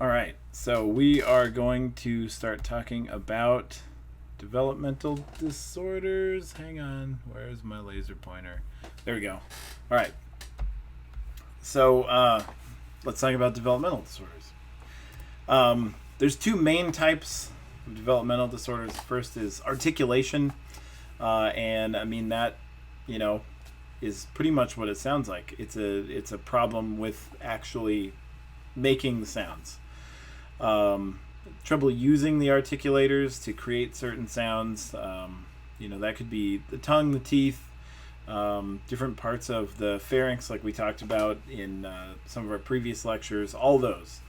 All right, so we are going to start talking about developmental disorders. Hang on, where's my laser pointer? There we go. All right, so let's talk about developmental disorders. There's two main types of developmental disorders. First is articulation, and I mean that, is pretty much what it sounds like. It's a problem with actually making the sounds. Trouble using the articulators to create certain sounds. That could be the tongue, the teeth, different parts of the pharynx, like we talked about in some of our previous lectures, all those.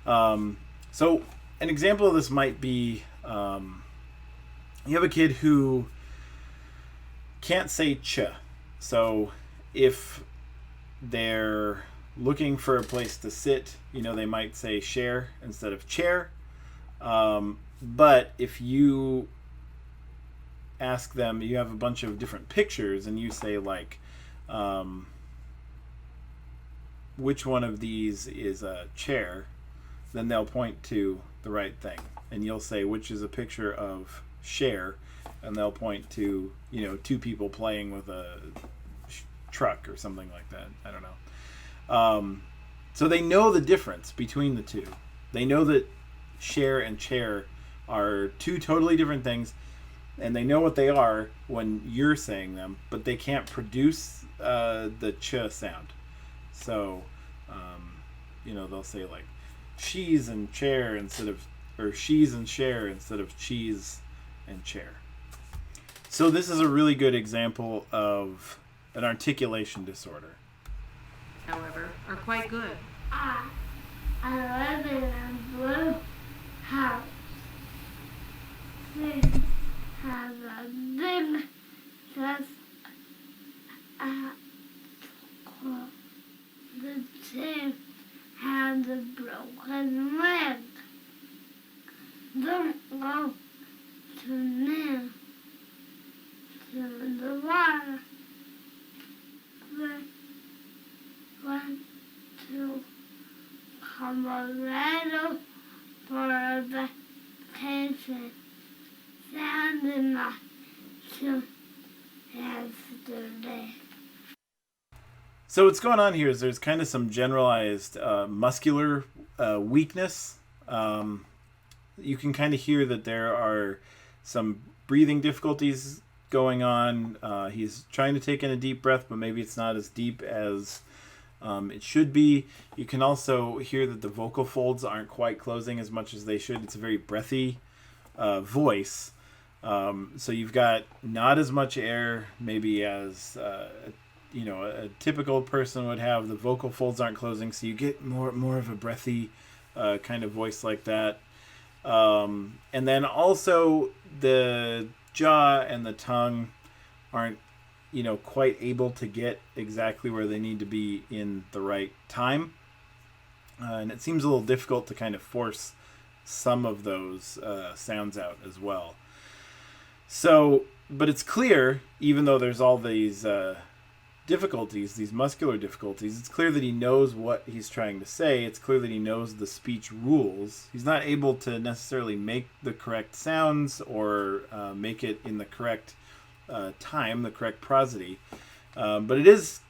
So an example of this might be you have a kid who can't say ch. So if they're looking for a place to sit, they might say share instead of chair. But if you ask them, you have a bunch of different pictures and you say like, which one of these is a chair, then they'll point to the right thing. And you'll say, which is a picture of share, and they'll point to, two people playing with a truck or something like that. I don't know. So they know the difference between the two. They know that share and chair are two totally different things, and they know what they are when you're saying them, but they can't produce the ch sound. So, they'll say like she's and chair or she's and share instead of cheese and chair. So this is a really good example of an articulation disorder. However, are quite good. I live in a blue house. It has a big dust. The team has a broken leg. Don't go too near to the water. Want to Colorado for a vacation. Sounded like to yesterday. So what's going on here is there's kind of some generalized muscular weakness. You can kind of hear that there are some breathing difficulties going on. He's trying to take in a deep breath, but maybe it's not as deep as it should be. You can also hear that the vocal folds aren't quite closing as much as they should. It's a very breathy voice. So you've got not as much air maybe as a typical person would have. The vocal folds aren't closing, so you get more of a breathy kind of voice like that. And then also the jaw and the tongue aren't quite able to get exactly where they need to be in the right time, and it seems a little difficult to kind of force some of those sounds out as well. So, but it's clear, even though there's all these difficulties, these muscular difficulties, it's clear that he knows what he's trying to say. It's clear that he knows the speech rules. He's not able to necessarily make the correct sounds or make it in the correct time, the correct prosody. But it is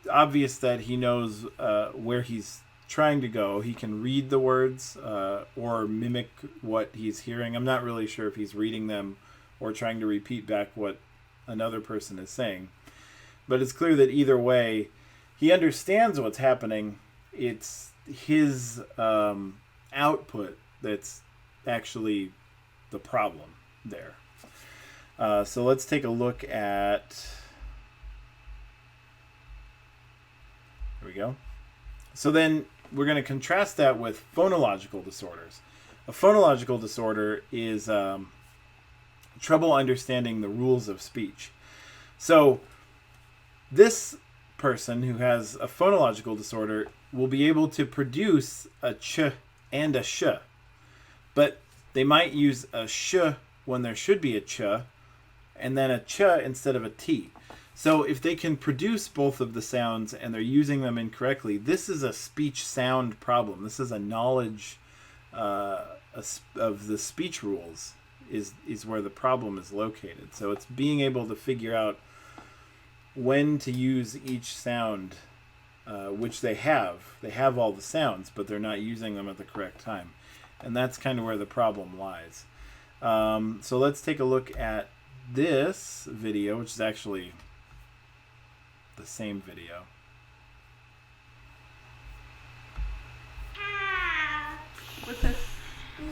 obvious that he knows where he's trying to go. He can read the words or mimic what he's hearing. I'm not really sure if he's reading them or trying to repeat back what another person is saying. But it's clear that either way, he understands what's happening. It's his output that's actually the problem there. So let's take a look at... There we go. So then we're going to contrast that with phonological disorders. A phonological disorder is trouble understanding the rules of speech. So this person who has a phonological disorder will be able to produce a ch and a sh, but they might use a sh when there should be a ch, and then a ch instead of a t. So if they can produce both of the sounds and they're using them incorrectly, this is a speech sound problem. This is a knowledge of the speech rules is where the problem is located. So it's being able to figure out when to use each sound, which they have. They have all the sounds, but they're not using them at the correct time. And that's kind of where the problem lies. So let's take a look at this video, which is actually the same video. What's this?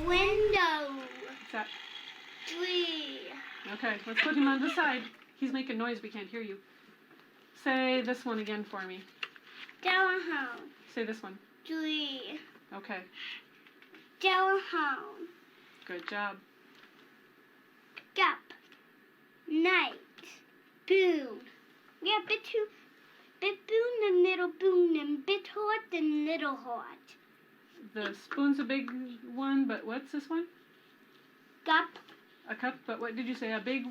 Window. What's that? Tree. Okay, let's put him on the side. He's making noise, we can't hear you. Say this one again for me. Telephone. Say this one. Tree. Okay, Telephone. good job. Gap. Night. Boom. Yeah, bit two. Bit boon and little boon and bit hot and little hot. The spoon's a big one, but what's this one? Gap. A cup, but what did you say? A big...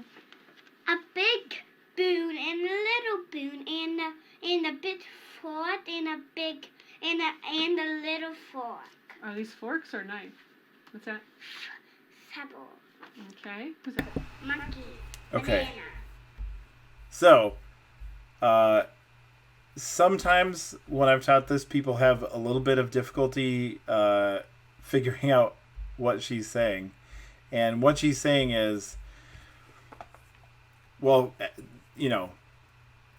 A big boon and a little boon and a bit hot and a big and a little fork. Are these forks or knife? What's that? Sable. Okay, who's that? Monkey. Okay. Banana. So, sometimes when I've taught this, people have a little bit of difficulty figuring out what she's saying. And what she's saying is, well, you know,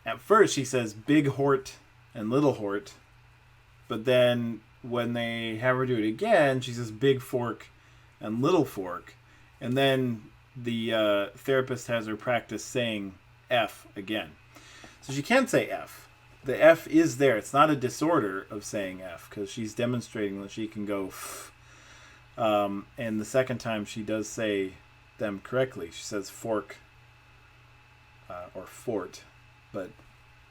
at first she says big hort and little hort, but then when they have her do it again, she says big fork and little fork. And then the therapist has her practice saying F again. So she can say F. The F is there. It's not a disorder of saying F because she's demonstrating that she can go F. And the second time she does say them correctly. She says fork or fort. But,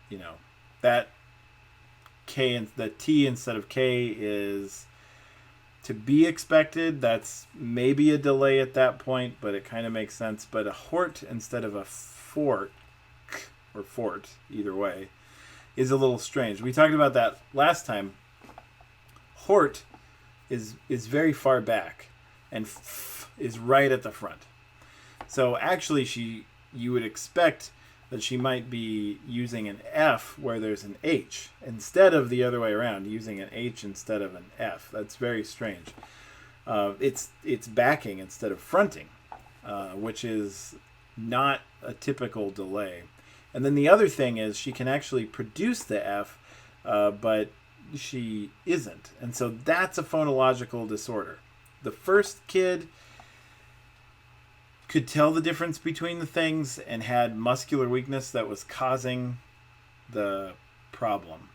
you know, that K and the T instead of K is to be expected. That's maybe a delay at that point, but it kind of makes sense. But a hort instead of a fork or fort, either way, is a little strange. We talked about that last time. Hort is very far back, and is right at the front. So actually, you would expect that she might be using an F where there's an H instead of the other way around, using an H instead of an F. That's very strange. It's backing instead of fronting, which is not a typical delay. And then the other thing is she can actually produce the F, but she isn't. And so that's a phonological disorder. The first kid could tell the difference between the things and had muscular weakness that was causing the problem.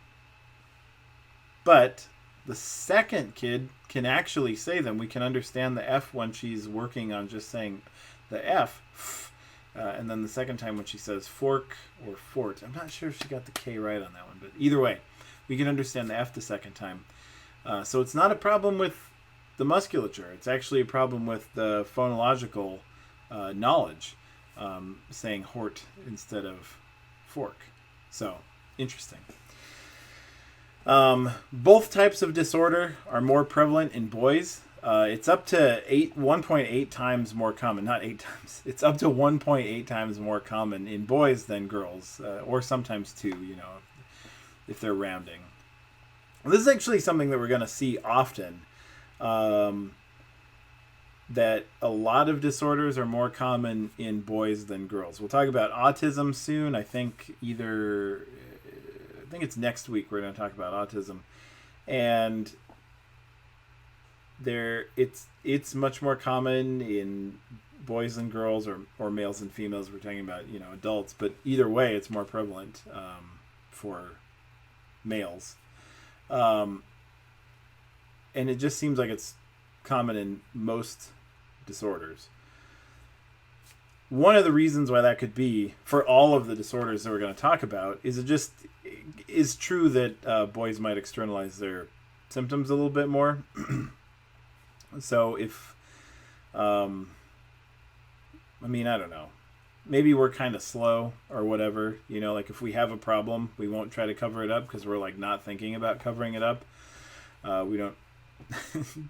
But the second kid can actually say them. We can understand the F when she's working on just saying the F. And then the second time when she says fork or fort. I'm not sure if she got the K right on that one, but either way, we can understand the F the second time. So it's not a problem with the musculature. It's actually a problem with the phonological knowledge, saying hort instead of fork. So, interesting. Both types of disorder are more prevalent in boys. It's up to 1.8 times more common. Not 8 times. It's up to 1.8 times more common in boys than girls, or sometimes 2, you know, if they're rounding. This is actually something that we're going to see often. That a lot of disorders are more common in boys than girls. We'll talk about autism soon. I think it's next week we're going to talk about autism. And it's much more common in boys and girls, or males and females. We're talking about, you know, adults, but either way it's more prevalent for males. And it just seems like it's common in most disorders. One of the reasons why that could be for all of the disorders that we're going to talk about is it just is true that boys might externalize their symptoms a little bit more. So if I don't know. maybe we're kind of slow or whatever. You know, like if we have a problem, we won't try to cover it up because we're like not thinking about covering it up. We don't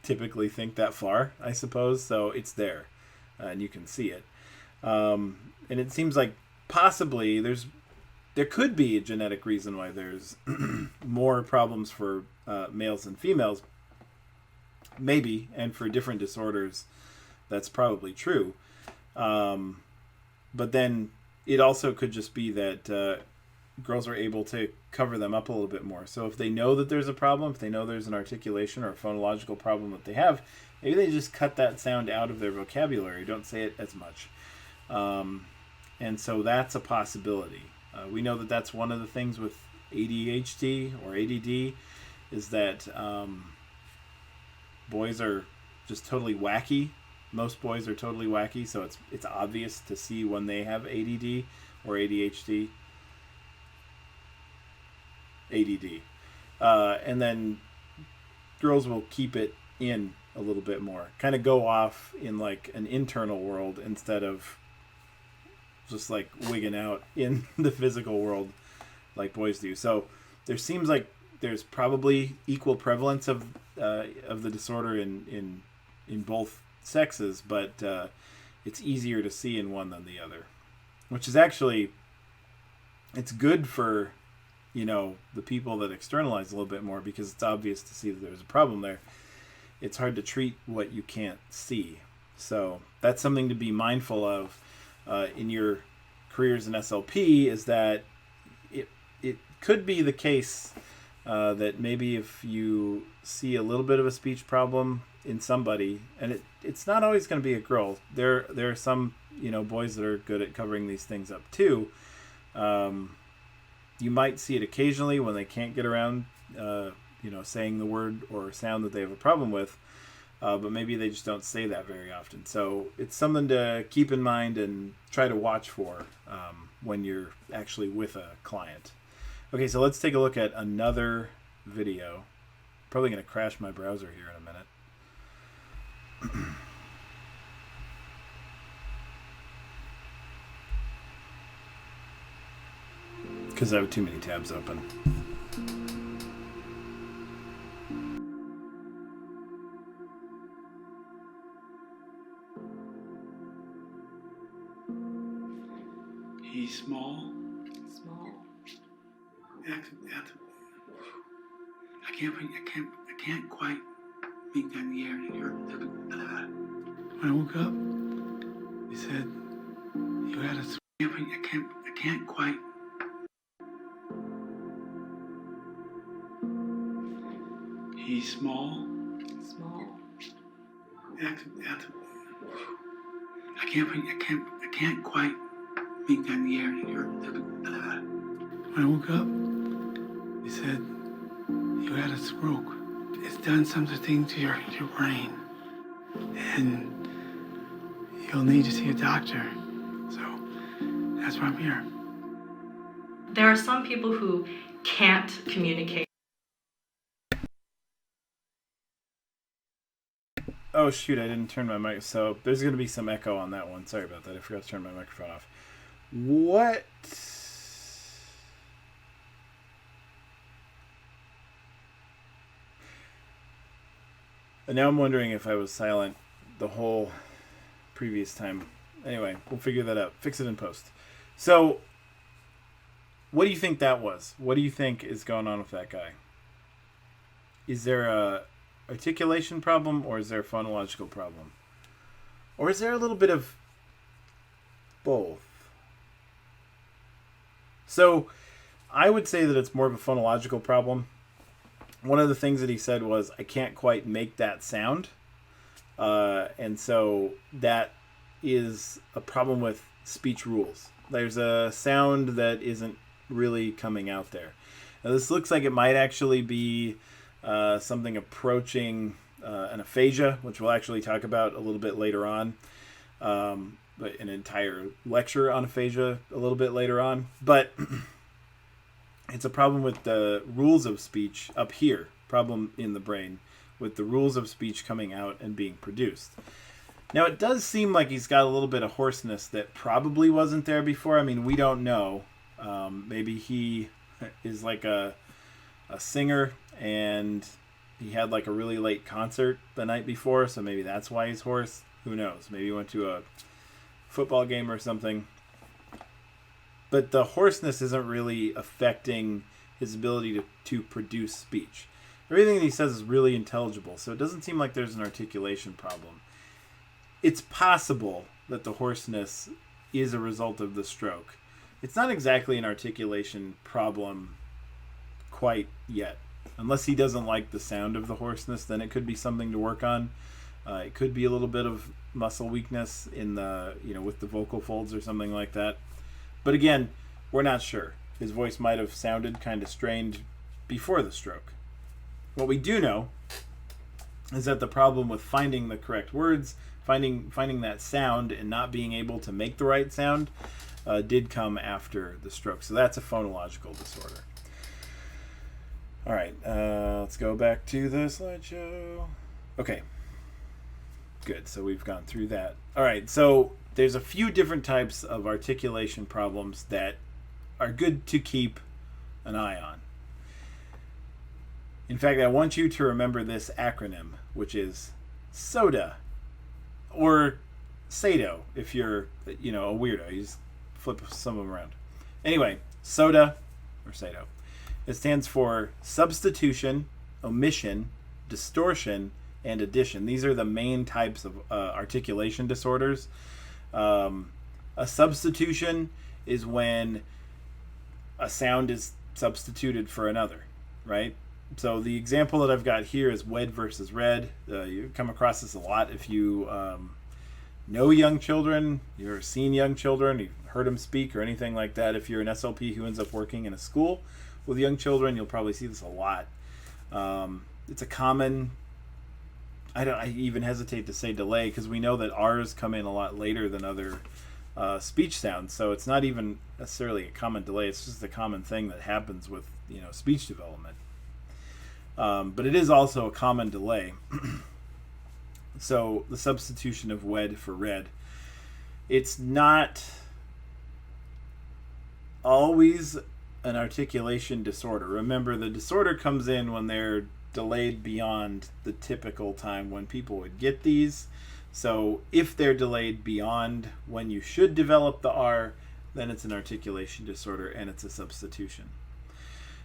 typically think that far, I suppose. So it's there, and you can see it. And it seems like possibly there could be a genetic reason why there's more problems for males than females. Maybe, and for different disorders, that's probably true. But then it also could just be that girls are able to cover them up a little bit more. So if they know that there's a problem, if they know there's an articulation or a phonological problem that they have, maybe they just cut that sound out of their vocabulary, don't say it as much. And so that's a possibility. We know that that's one of the things with ADHD or ADD is that boys are just totally wacky. Most boys are totally wacky, so it's obvious to see when they have ADD or ADHD. ADD. And then girls will keep it in a little bit more. Kind of go off in like an internal world instead of just like wigging out in the physical world like boys do. So there seems like there's probably equal prevalence of the disorder in both sexes, but it's easier to see in one than the other, which is actually, it's good for, you know, the people that externalize a little bit more because it's obvious to see that there's a problem there. It's hard to treat what you can't see. So that's something to be mindful of in your careers in SLP, is that it could be the case that maybe if you see a little bit of a speech problem in somebody, and it's not always going to be a girl. There are some, you know, boys that are good at covering these things up too. You might see it occasionally when they can't get around, you know, saying the word or sound that they have a problem with, but maybe they just don't say that very often. So it's something to keep in mind and try to watch for when you're actually with a client. Okay, so let's take a look at another video. Probably going to crash my browser here in a minute. Because I have too many tabs open. He's small. Small. I can't quite make that in the air. When I woke up, he said, "You had a." I can't quite. He's small. Small. I can't quite make that in the air. When I woke up, he said, "You had a stroke. It's done something to your brain, and you'll need to see a doctor." So that's why I'm here. There are some people who can't communicate. Oh shoot, I didn't turn my mic, so there's going to be some echo on that one. Sorry about that, I forgot to turn my microphone off. What? And now I'm wondering if I was silent the whole previous time. Anyway, we'll figure that out. Fix it in post. So, what do you think that was? What do you think is going on with that guy? Is there a articulation problem, or is there a phonological problem? Or is there a little bit of both? So, I would say that it's more of a phonological problem. One of the things that he said was, I can't quite make that sound. And so that is a problem with speech rules. There's a sound that isn't really coming out there. Now, this looks like it might actually be something approaching an aphasia, which we'll actually talk about a little bit later on. But an entire lecture on aphasia a little bit later on. But it's a problem with the rules of speech up here, problem in the brain, with the rules of speech coming out and being produced. Now, it does seem like he's got a little bit of hoarseness that probably wasn't there before. I mean, we don't know. Maybe he is like a singer and he had like a really late concert the night before, so maybe that's why he's hoarse. Who knows? Maybe he went to a football game or something. But the hoarseness isn't really affecting his ability to produce speech. Everything he says is really intelligible, so it doesn't seem like there's an articulation problem. It's possible that the hoarseness is a result of the stroke. It's not exactly an articulation problem quite yet. Unless he doesn't like the sound of the hoarseness, then it could be something to work on. It could be a little bit of muscle weakness in the, with the vocal folds or something like that. But again, we're not sure. His voice might have sounded kind of strained before the stroke. What we do know is that the problem with finding the correct words, finding that sound and not being able to make the right sound did come after the stroke. So that's a phonological disorder. All right, let's go back to the slideshow. Okay, good. So we've gone through that. All right, so there's a few different types of articulation problems that are good to keep an eye on. In fact, I want you to remember this acronym, which is SODA, or SADO, if you're, a weirdo. You just flip some of them around. Anyway, SODA, or SADO. It stands for substitution, omission, distortion, and addition. These are the main types of articulation disorders. A substitution is when a sound is substituted for another, right? So the example that I've got here is wed versus red. You come across this a lot if you know young children, you've seen young children, you've heard them speak or anything like that. If you're an SLP who ends up working in a school with young children, you'll probably see this a lot. It's a common, I even hesitate to say delay, because we know that R's come in a lot later than other speech sounds. So it's not even necessarily a common delay. It's just a common thing that happens with speech development. But it is also a common delay. So the substitution of wed for red, it's not always an articulation disorder. Remember, the disorder comes in when they're delayed beyond the typical time when people would get these. So if they're delayed beyond when you should develop the R, then it's an articulation disorder and it's a substitution.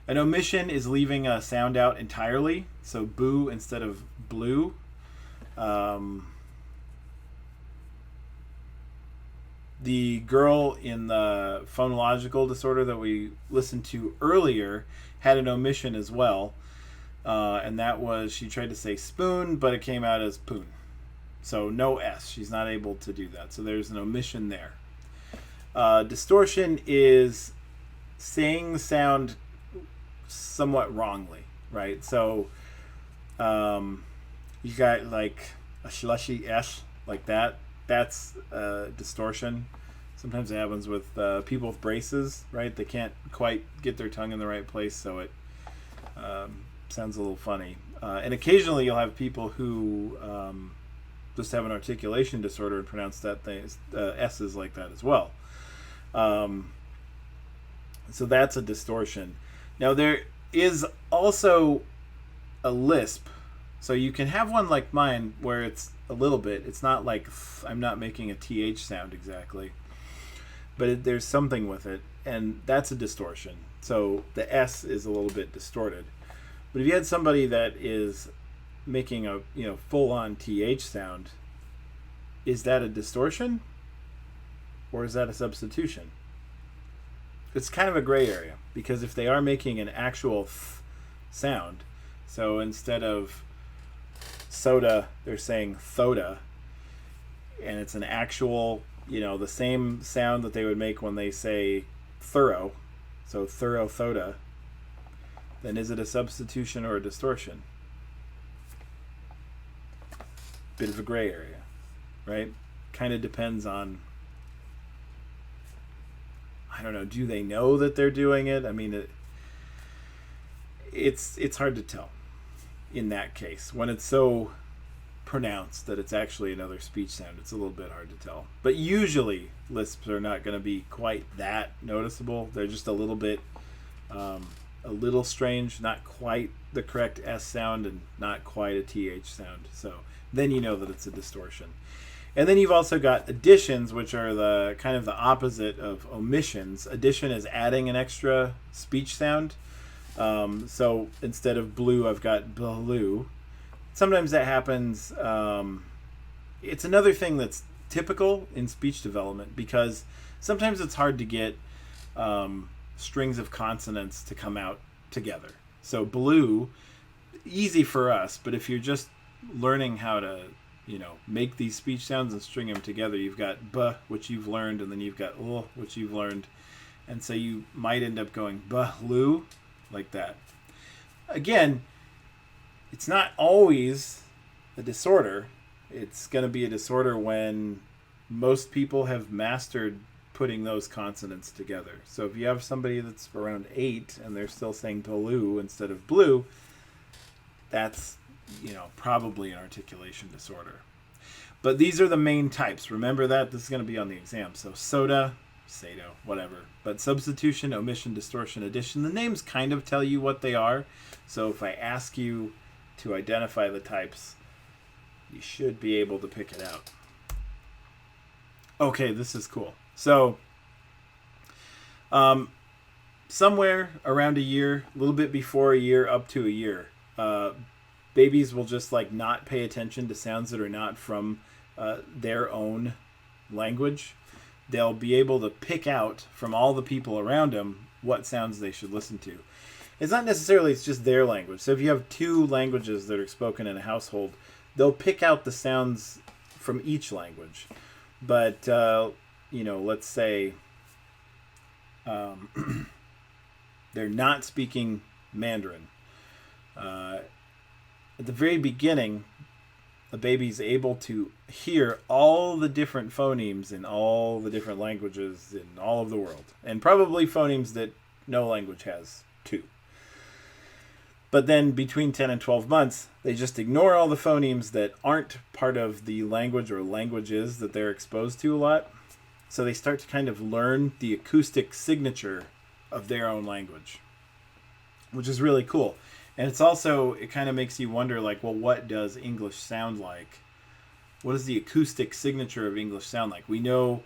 An omission is leaving a sound out entirely, so boo instead of blue. The girl in the phonological disorder that we listened to earlier had an omission as well, and that was, she tried to say spoon, but it came out as poon. So no S. She's not able to do that. So there's an omission there. Distortion is saying the sound somewhat wrongly, right? So you got like a slushy S like that. That's distortion. Sometimes it happens with people with braces, right? They can't quite get their tongue in the right place, so it sounds a little funny. And occasionally you'll have people who just have an articulation disorder and pronounce that S's like that as well. So that's a distortion. Now there is also a lisp. So you can have one like mine where it's a little bit. It's not like I'm not making a TH sound exactly. But there's something with it. And that's a distortion. So the S is a little bit distorted. But if you had somebody that is making a full-on TH sound, is that a distortion? Or is that a substitution? It's kind of a gray area. Because if they are making an actual sound, so instead of soda, they're saying thoda, and it's an actual, the same sound that they would make when they say thorough, so thorough thoda, then is it a substitution or a distortion? Bit of a gray area, right? Kind of depends on, I don't know, do they know that they're doing it? I mean, it's hard to tell in that case when it's so pronounced that it's actually another speech sound. It's a little bit hard to tell. But usually lisps are not going to be quite that noticeable. They're just a little bit, a little strange, not quite the correct S sound and not quite a TH sound. So then you know that it's a distortion. And then you've also got additions, which are the kind of the opposite of omissions. Addition is adding an extra speech sound. So instead of blue, I've got blue. Sometimes that happens. It's another thing that's typical in speech development because sometimes it's hard to get strings of consonants to come out together. So blue, easy for us, but if you're just learning how to, make these speech sounds and string them together, you've got b, which you've learned, and then you've got l, which you've learned, and so you might end up going blue, like that. Again, it's not always a disorder. It's going to be a disorder when most people have mastered putting those consonants together. So if you have somebody that's around 8 and they're still saying blue instead of blue, that's, probably an articulation disorder. But these are the main types. Remember that. This is going to be on the exam. So soda, sado, whatever. But substitution, omission, distortion, addition, the names kind of tell you what they are. So if I ask you to identify the types, you should be able to pick it out. Okay, this is cool. So somewhere around a year, a little bit before a year, up to a year, babies will just not pay attention to sounds that are not from their own language. They'll be able to pick out from all the people around them what sounds they should listen to. It's not necessarily it's just their language. So if you have 2 languages that are spoken in a household, they'll pick out the sounds from each language. But, let's say they're not speaking Mandarin. At the very beginning, the baby's able to hear all the different phonemes in all the different languages in all of the world. And probably phonemes that no language has, too. But then between 10 and 12 months, they just ignore all the phonemes that aren't part of the language or languages that they're exposed to a lot. So they start to kind of learn the acoustic signature of their own language, which is really cool. And it's also, it kind of makes you wonder, what does English sound like? What does the acoustic signature of English sound like? We know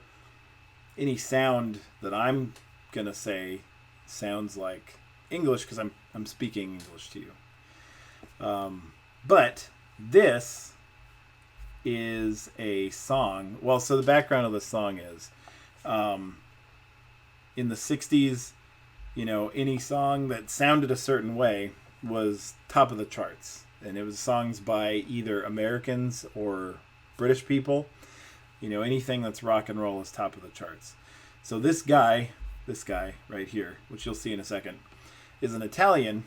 any sound that I'm going to say sounds like English because I'm speaking English to you. But this is a song. Well, so the background of the song is in the 60s, any song that sounded a certain way was top of the charts. And it was songs by either Americans or British people. Anything that's rock and roll is top of the charts. So this guy right here, which you'll see in a second, is an Italian,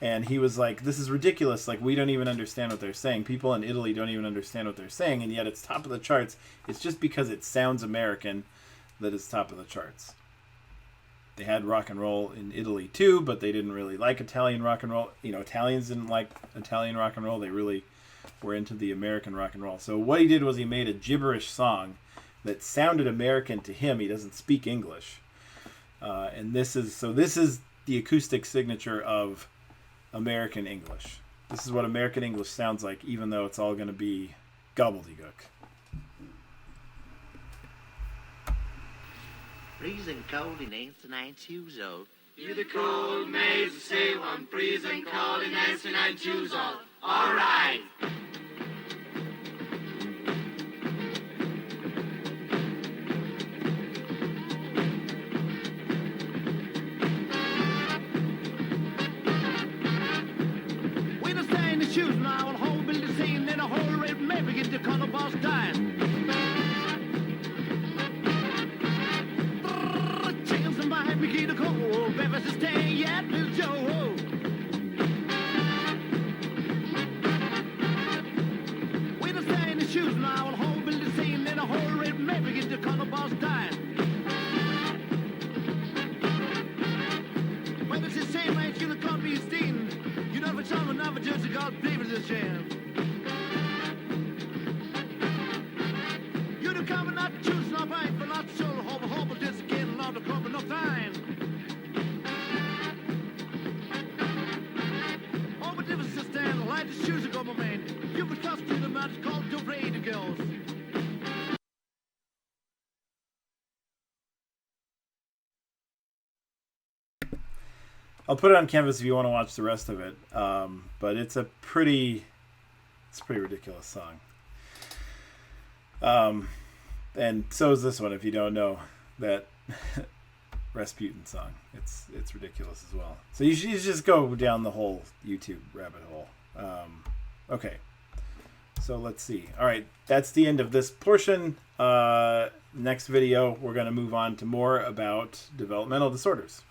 and he was like, this is ridiculous, we don't even understand what they're saying. People in Italy don't even understand what they're saying, and yet it's top of the charts. It's just because it sounds American that it's top of the charts. They had rock and roll in Italy too, but they didn't really like Italian rock and roll. Italians didn't like Italian rock and roll. They really were into the American rock and roll. So what he did was he made a gibberish song that sounded American to him. He doesn't speak English. And this is the acoustic signature of American English. This is what American English sounds like, even though it's all going to be gobbledygook. Freezing cold in Nancy 9 shoes old. You the cold maids say I'm freezing cold in Nancy 9 shoes old. All right. When I stay in the shoes now, a whole building scene, then a whole red map begin to color boss time. Chickens and my begin to cold, breakfast is staying yet, Bill Joe. When I stay in the shoes now, a whole building scene, then a whole red map begin to color boss time. When it's the same way, you can't be seen. You know, for some another just got play with this jam. to the match called the Radio Girls. I'll put it on canvas if you want to watch the rest of it. But it's a pretty ridiculous song. And so is this one. If you don't know that Rasputin song, it's ridiculous as well. So you should just go down the whole YouTube rabbit hole. Okay. So let's see. All right, that's the end of this portion. Next video, we're going to move on to more about developmental disorders.